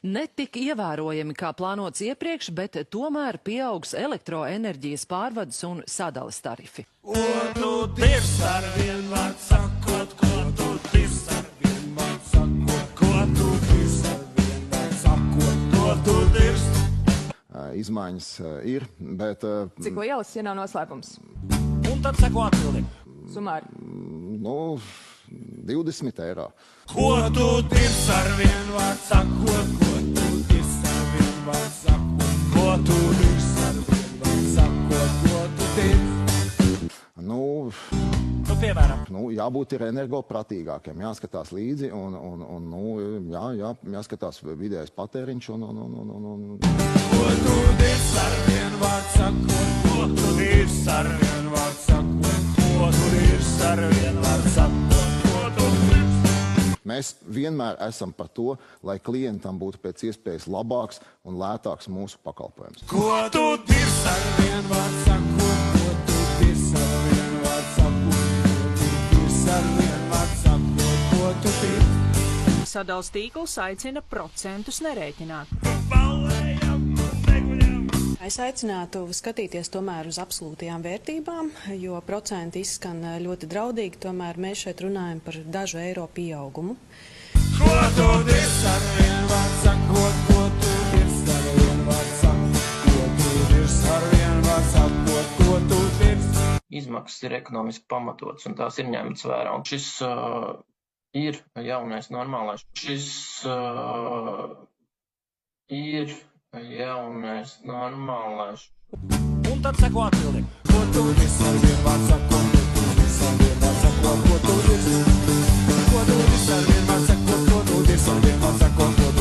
Ne tik ievērojami kā plānots iepriekš, bet tomēr pieaugs elektroenerģijas pārvades un sadales tarifi. Ko tu tirs ar vienvārdu sakot, ko tu tirs ar vienvārdu sakot, ko tu tirs ar vienvārdu sakot, ko tu tirs? Izmaiņas ir, bet... Cik lielas, ja nav noslēpums? Un tad seko atbildi. Sumāri. 20 eiro. Ko tu tirs ar vienvārdu sakot, ko tu tirs ar vienvārdu sakot, ko tu tirs ar vienvārdu sakot, ko tu tirs? Piemēram. Jābūt ir energopratīgākiem, jāskatās līdzi un jāskatās vidējais patēriņš Ko tu tirs ar vienvārdu sakot, ko tu tirs ar vienvārdu sakot, ko tu tirs ar vienvārdu sakot, ko tu tirs? Mēs vienmēr esam par to, lai klientam būtu pēc iespējas labāks un lētāks mūsu pakalpojums. Ko tu tirs ar vienvārdu sakot, ko tu tirs ar vienvārdu sakot? Sadals tīkls aicina procentus nerēķināt. Es aicinātu skatīties tomēr uz absolūtajām vērtībām, jo procenti izskan ļoti draudīgi, tomēr mēs šeit runājam par dažu eiro pieaugumu. Ko tu tirs ar vienvārdu sakot, ko tu tirs ar vienvārdu sakot, ko tu tirs ar vienvārdu sakot, ko tu tirs? Izmaksas ir ekonomiski pamatotas un tās ir ņemtas vērā. Un šis ir jaunais normālais. Šis ir jaunais normālais. Un tad seko atbildi. Ko tu tirs ar vienvārdu sakot, ko tu tirs ar vienvārdu sakot, ko tu tirs? Ko tu tirs ar vienvārdu sakot, ko tu tirs ar vienvārdu sakot, ko